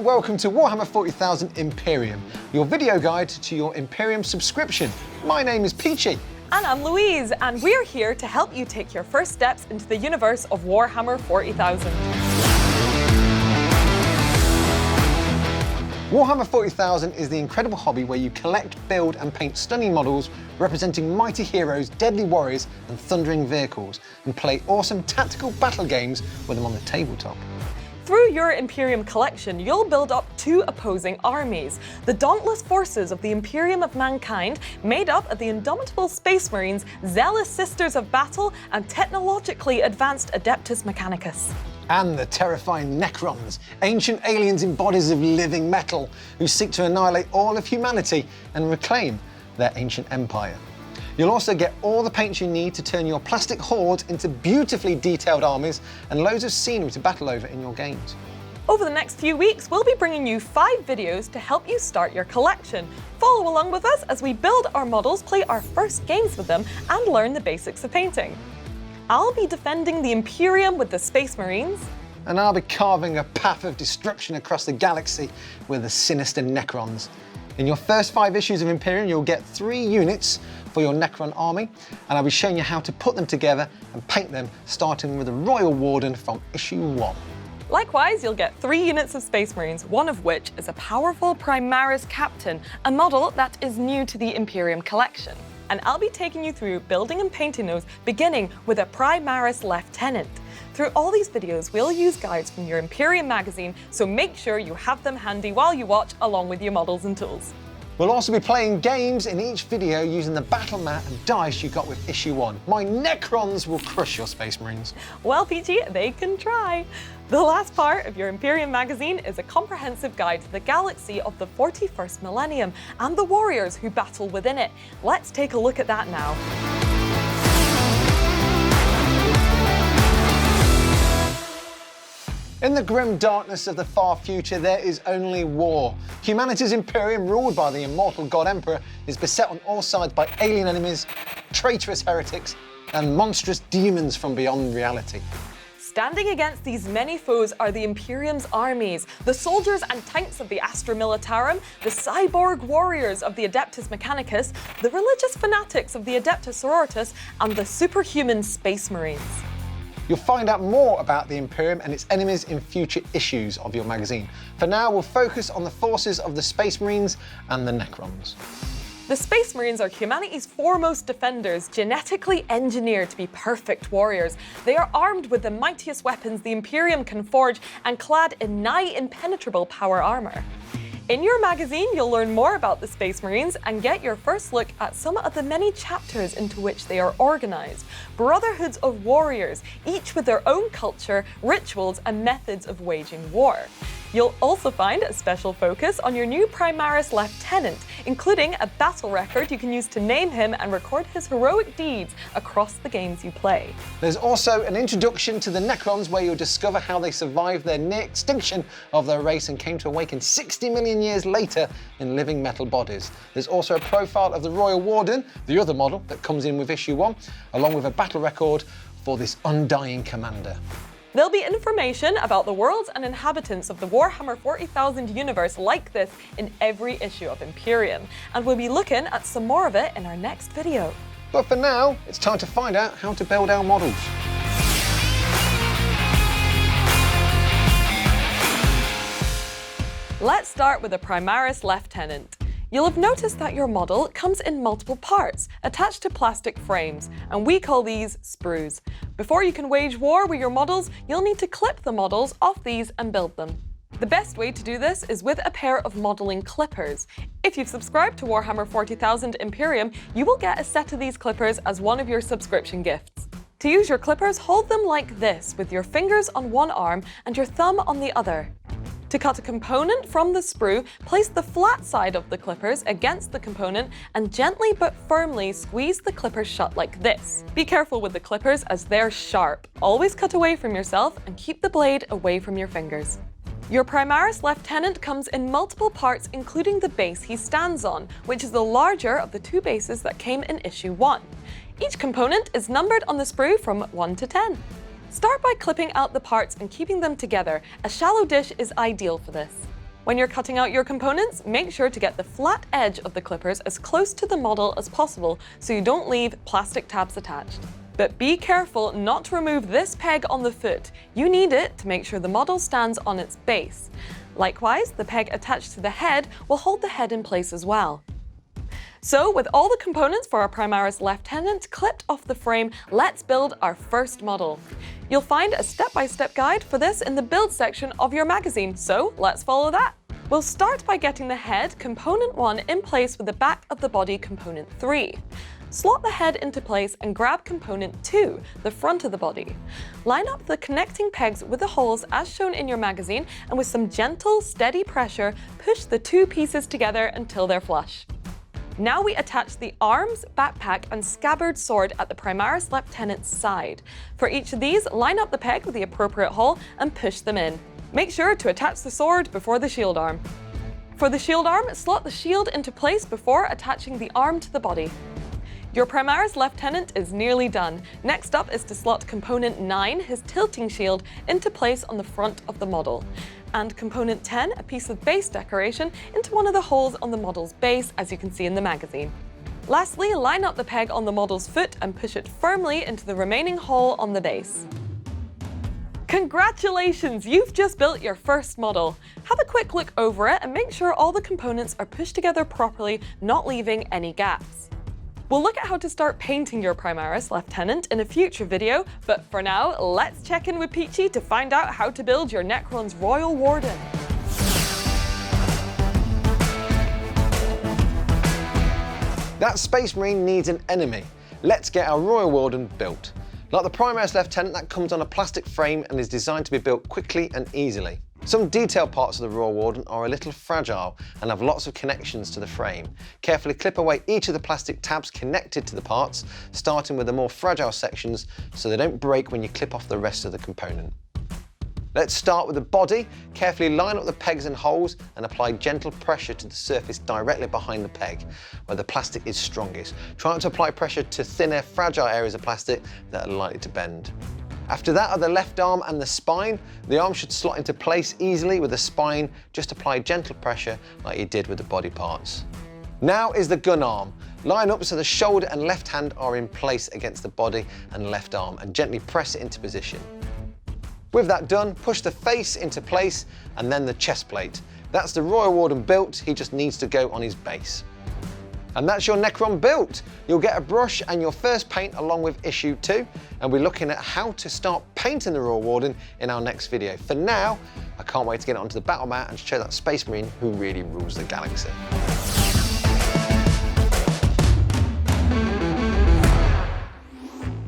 and welcome to Warhammer 40,000 Imperium, your video guide to your Imperium subscription. My name is Peachy. And I'm Louise, and we're here to help you take your first steps into the universe of Warhammer 40,000. Warhammer 40,000 is the incredible hobby where you collect, build and paint stunning models representing mighty heroes, deadly warriors and thundering vehicles, and play awesome tactical battle games with them on the tabletop. Through your Imperium collection, you'll build up two opposing armies. The dauntless forces of the Imperium of Mankind, made up of the indomitable Space Marines, zealous Sisters of Battle, and technologically advanced Adeptus Mechanicus. And the terrifying Necrons, ancient aliens in bodies of living metal who seek to annihilate all of humanity and reclaim their ancient empire. You'll also get all the paints you need to turn your plastic hordes into beautifully detailed armies and loads of scenery to battle over in your games. Over the next few weeks, we'll be bringing you 5 videos to help you start your collection. Follow along with us as we build our models, play our first games with them, and learn the basics of painting. I'll be defending the Imperium with the Space Marines. And I'll be carving a path of destruction across the galaxy with the sinister Necrons. In your first 5 issues of Imperium, you'll get 3 units for your Necron army, and I'll be showing you how to put them together and paint them, starting with the Royal Warden from issue 1. Likewise, you'll get 3 units of Space Marines, one of which is a powerful Primaris Captain, a model that is new to the Imperium collection. And I'll be taking you through building and painting those, beginning with a Primaris Lieutenant. Through all these videos, we'll use guides from your Imperium magazine, so make sure you have them handy while you watch, along with your models and tools. We'll also be playing games in each video using the battle mat and dice you got with issue 1. My Necrons will crush your Space Marines. Well, Peachy, they can try. The last part of your Imperium magazine is a comprehensive guide to the galaxy of the 41st millennium and the warriors who battle within it. Let's take a look at that now. In the grim darkness of the far future, there is only war. Humanity's Imperium, ruled by the immortal God Emperor, is beset on all sides by alien enemies, traitorous heretics, and monstrous demons from beyond reality. Standing against these many foes are the Imperium's armies, the soldiers and tanks of the Astra Militarum, the cyborg warriors of the Adeptus Mechanicus, the religious fanatics of the Adeptus Sororitas, and the superhuman Space Marines. You'll find out more about the Imperium and its enemies in future issues of your magazine. For now, we'll focus on the forces of the Space Marines and the Necrons. The Space Marines are humanity's foremost defenders, genetically engineered to be perfect warriors. They are armed with the mightiest weapons the Imperium can forge and clad in nigh impenetrable power armor. In your magazine, you'll learn more about the Space Marines and get your first look at some of the many chapters into which they are organized. Brotherhoods of warriors, each with their own culture, rituals, and methods of waging war. You'll also find a special focus on your new Primaris Lieutenant, including a battle record you can use to name him and record his heroic deeds across the games you play. There's also an introduction to the Necrons where you'll discover how they survived their near extinction of their race and came to awaken 60 million years later in living metal bodies. There's also a profile of the Royal Warden, the other model that comes in with issue 1, along with a battle record for this undying commander. There'll be information about the worlds and inhabitants of the Warhammer 40,000 universe like this in every issue of Imperium, and we'll be looking at some more of it in our next video. But for now, it's time to find out how to build our models. Let's start with the Primaris Lieutenant. You'll have noticed that your model comes in multiple parts, attached to plastic frames, and we call these sprues. Before you can wage war with your models, you'll need to clip the models off these and build them. The best way to do this is with a pair of modeling clippers. If you've subscribed to Warhammer 40,000 Imperium, you will get a set of these clippers as one of your subscription gifts. To use your clippers, hold them like this, with your fingers on one arm and your thumb on the other. To cut a component from the sprue, place the flat side of the clippers against the component and gently but firmly squeeze the clippers shut like this. Be careful with the clippers as they're sharp. Always cut away from yourself and keep the blade away from your fingers. Your Primaris Lieutenant comes in multiple parts, including the base he stands on, which is the larger of the 2 bases that came in issue 1. Each component is numbered on the sprue from 1 to 10. Start by clipping out the parts and keeping them together. A shallow dish is ideal for this. When you're cutting out your components, make sure to get the flat edge of the clippers as close to the model as possible so you don't leave plastic tabs attached. But be careful not to remove this peg on the foot. You need it to make sure the model stands on its base. Likewise, the peg attached to the head will hold the head in place as well. So, with all the components for our Primaris Lieutenant clipped off the frame, let's build our first model. You'll find a step-by-step guide for this in the build section of your magazine, so let's follow that. We'll start by getting the head, component 1, in place with the back of the body, component 3. Slot the head into place and grab component 2, the front of the body. Line up the connecting pegs with the holes as shown in your magazine, and with some gentle, steady pressure, push the two pieces together until they're flush. Now we attach the arms, backpack, and scabbard sword at the Primaris Lieutenant's side. For each of these, line up the peg with the appropriate hole and push them in. Make sure to attach the sword before the shield arm. For the shield arm, slot the shield into place before attaching the arm to the body. Your Primaris Lieutenant is nearly done. Next up is to slot component 9, his tilting shield, into place on the front of the model. And component 10, a piece of base decoration, into one of the holes on the model's base, as you can see in the magazine. Lastly, line up the peg on the model's foot and push it firmly into the remaining hole on the base. Congratulations! You've just built your first model. Have a quick look over it and make sure all the components are pushed together properly, not leaving any gaps. We'll look at how to start painting your Primaris Lieutenant in a future video, but for now, let's check in with Peachy to find out how to build your Necron's Royal Warden. That Space Marine needs an enemy. Let's get our Royal Warden built. Like the Primaris Lieutenant, that comes on a plastic frame and is designed to be built quickly and easily. Some detailed parts of the Royal Warden are a little fragile and have lots of connections to the frame. Carefully clip away each of the plastic tabs connected to the parts, starting with the more fragile sections so they don't break when you clip off the rest of the component. Let's start with the body. Carefully line up the pegs and holes and apply gentle pressure to the surface directly behind the peg, where the plastic is strongest. Try not to apply pressure to thinner, fragile areas of plastic that are likely to bend. After that are the left arm and the spine. The arm should slot into place easily with the spine. Just apply gentle pressure like you did with the body parts. Now is the gun arm. Line up so the shoulder and left hand are in place against the body and left arm and gently press it into position. With that done, push the face into place and then the chest plate. That's the Royal Warden built, he just needs to go on his base. And that's your Necron built. You'll get a brush and your first paint along with issue 2, and we're looking at how to start painting the Royal Warden in our next video. For now, I can't wait to get it onto the battle mat and show that Space Marine who really rules the galaxy.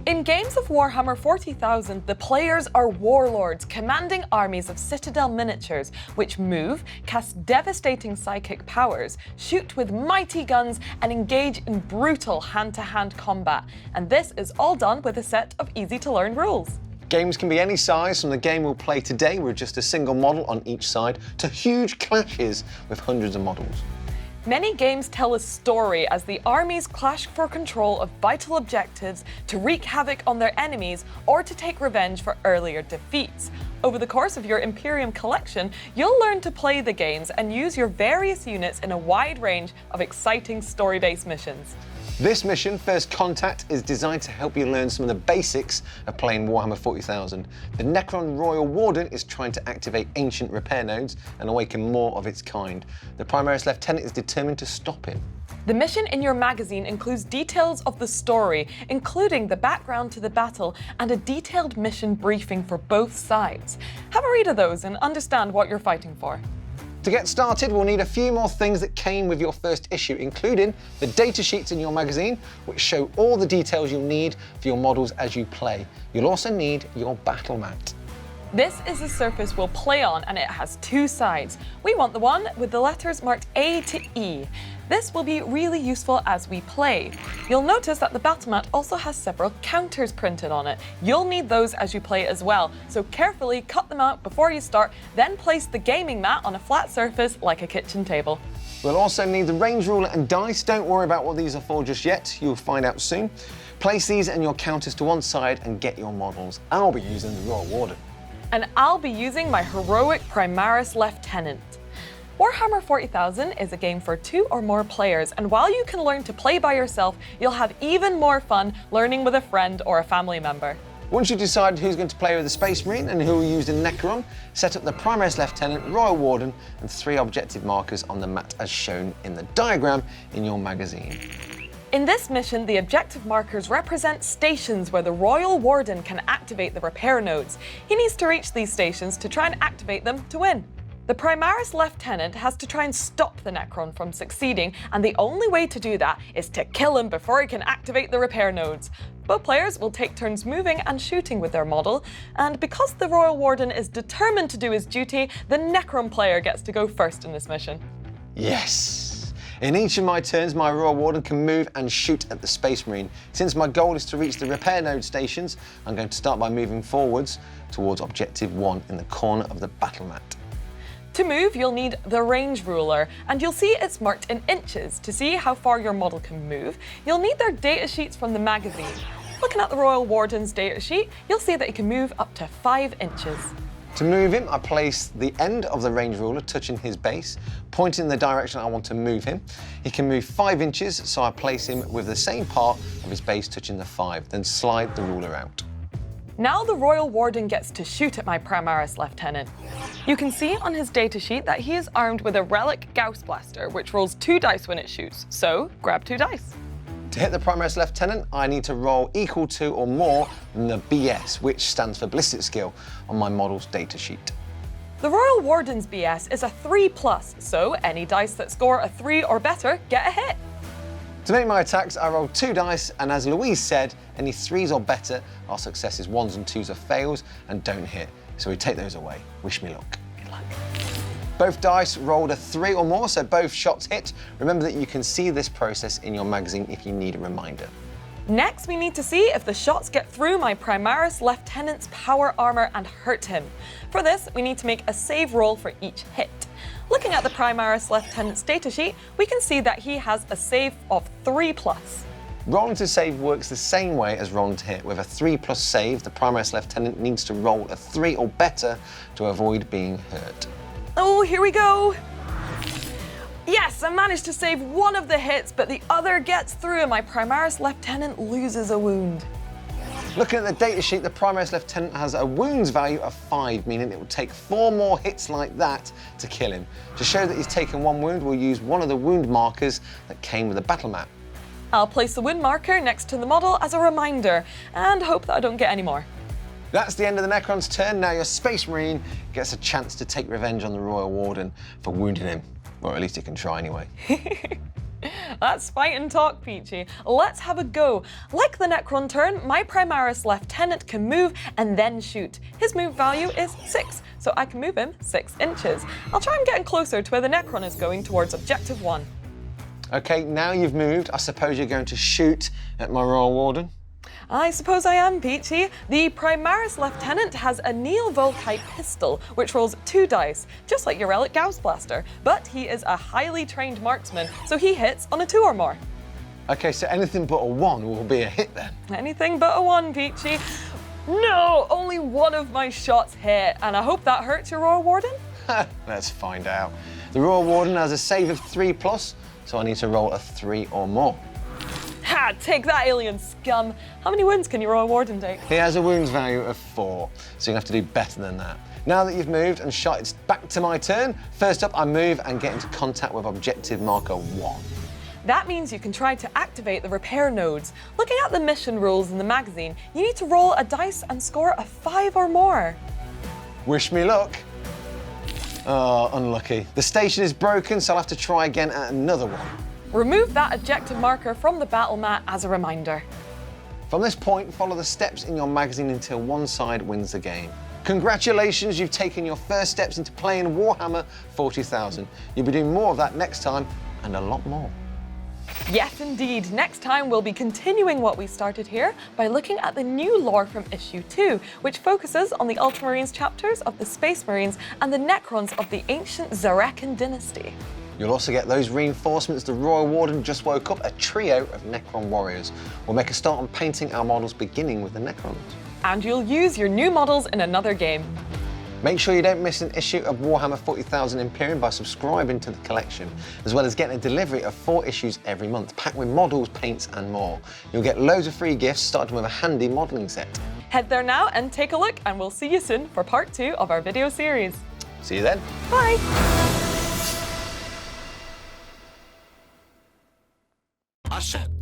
In games of Warhammer 40,000, the players are warlords commanding armies of citadel miniatures, which move, cast devastating psychic powers, shoot with mighty guns, and engage in brutal hand-to-hand combat. And this is all done with a set of easy-to-learn rules. Games can be any size, from the game we'll play today with just a single model on each side, to huge clashes with hundreds of models. Many games tell a story as the armies clash for control of vital objectives, to wreak havoc on their enemies, or to take revenge for earlier defeats. Over the course of your Imperium collection, you'll learn to play the games and use your various units in a wide range of exciting story-based missions. This mission, First Contact, is designed to help you learn some of the basics of playing Warhammer 40,000. The Necron Royal Warden is trying to activate ancient repair nodes and awaken more of its kind. The Primaris Lieutenant is determined to stop him. The mission in your magazine includes details of the story, including the background to the battle and a detailed mission briefing for both sides. Have a read of those and understand what you're fighting for. To get started, we'll need a few more things that came with your first issue, including the data sheets in your magazine, which show all the details you'll need for your models as you play. You'll also need your battle mat. This is the surface we'll play on, and it has two sides. We want the one with the letters marked A to E. This will be really useful as we play. You'll notice that the battle mat also has several counters printed on it. You'll need those as you play as well, so carefully cut them out before you start, then place the gaming mat on a flat surface like a kitchen table. We'll also need the range ruler and dice. Don't worry about what these are for just yet, you'll find out soon. Place these and your counters to one side and get your models. I'll be using the Royal Warden. And I'll be using my heroic Primaris Lieutenant. Warhammer 40,000 is a game for 2 or more players, and while you can learn to play by yourself, you'll have even more fun learning with a friend or a family member. Once you've decided who's going to play with the Space Marine and who will use the Necron, set up the Primaris Lieutenant, Royal Warden and 3 objective markers on the mat as shown in the diagram in your magazine. In this mission, the objective markers represent stations where the Royal Warden can activate the repair nodes. He needs to reach these stations to try and activate them to win. The Primaris Lieutenant has to try and stop the Necron from succeeding, and the only way to do that is to kill him before he can activate the repair nodes. Both players will take turns moving and shooting with their model, and because the Royal Warden is determined to do his duty, the Necron player gets to go first in this mission. Yes! In each of my turns, my Royal Warden can move and shoot at the Space Marine. Since my goal is to reach the repair node stations, I'm going to start by moving forwards towards Objective 1 in the corner of the battle mat. To move, you'll need the range ruler, and you'll see it's marked in inches. To see how far your model can move, you'll need their data sheets from the magazine. Looking at the Royal Warden's data sheet, you'll see that he can move up to 5 inches. To move him, I place the end of the range ruler touching his base, pointing in the direction I want to move him. He can move 5 inches, so I place him with the same part of his base touching the 5, then slide the ruler out. Now the Royal Warden gets to shoot at my Primaris Lieutenant. You can see on his datasheet that he is armed with a relic Gauss blaster, which rolls 2 dice when it shoots, so grab 2 dice. To hit the Primaris Lieutenant, I need to roll equal to or more than the BS, which stands for Ballistic Skill, on my model's datasheet. The Royal Warden's BS is a 3+, so any dice that score a 3 or better get a hit. To make my attacks, I roll 2 dice, and as Louise said, any 3s or better are successes, 1s and 2s are fails and don't hit. So we take those away. Wish me luck. Good luck. Both dice rolled a 3 or more, so both shots hit. Remember that you can see this process in your magazine if you need a reminder. Next, we need to see if the shots get through my Primaris Lieutenant's power armor and hurt him. For this, we need to make a save roll for each hit. Looking at the Primaris Lieutenant's datasheet, we can see that he has a save of 3+. Rolling to save works the same way as rolling to hit. With a 3+ save, the Primaris Lieutenant needs to roll a 3 or better to avoid being hurt. Oh, here we go. Yes, I managed to save one of the hits, but the other gets through and my Primaris Lieutenant loses a wound. Looking at the datasheet, the Primaris Lieutenant has a wounds value of 5, meaning it will take 4 more hits like that to kill him. To show that he's taken 1 wound, we'll use one of the wound markers that came with the battle map. I'll place the wound marker next to the model as a reminder and hope that I don't get any more. That's the end of the Necron's turn. Now your Space Marine gets a chance to take revenge on the Royal Warden for wounding him. Or at least he can try anyway. That's fight and talk, Peachy. Let's have a go. Like the Necron turn, my Primaris Lieutenant can move and then shoot. His move value is 6, so I can move him 6 inches. I'll try and get closer to where the Necron is going towards Objective 1. Okay, now you've moved, I suppose you're going to shoot at my Royal Warden? I suppose I am, Peachy. The Primaris Lieutenant has a Neovolkite pistol, which rolls 2 dice, just like your relic Gauss blaster, but he is a highly trained marksman, so he hits on a 2 or more. Okay, so anything but a 1 will be a hit then? Anything but a 1, Peachy. No, only one of my shots hit, and I hope that hurts your Royal Warden? Let's find out. The Royal Warden has a save of 3+, so I need to roll a 3 or more. Ha! Take that, alien scum! How many wounds can your Royal Warden take? He has a wounds value of 4, so you have to do better than that. Now that you've moved and shot, it's back to my turn. First up, I move and get into contact with objective marker 1. That means you can try to activate the repair nodes. Looking at the mission rules in the magazine, you need to roll a dice and score a 5 or more. Wish me luck. Oh, unlucky. The station is broken, so I'll have to try again at another one. Remove that objective marker from the battle mat as a reminder. From this point, follow the steps in your magazine until one side wins the game. Congratulations, you've taken your first steps into playing Warhammer 40,000. You'll be doing more of that next time, and a lot more. Yes, indeed. Next time, we'll be continuing what we started here by looking at the new lore from issue 2, which focuses on the Ultramarines chapters of the Space Marines and the Necrons of the ancient Zarekan dynasty. You'll also get those reinforcements the Royal Warden just woke up, a trio of Necron warriors. We'll make a start on painting our models beginning with the Necrons. And you'll use your new models in another game. Make sure you don't miss an issue of Warhammer 40,000 Imperium by subscribing to the collection, as well as getting a delivery of 4 issues every month, packed with models, paints and more. You'll get loads of free gifts, starting with a handy modelling set. Head there now and take a look, and we'll see you soon for part 2 of our video series. See you then. Bye! Aşet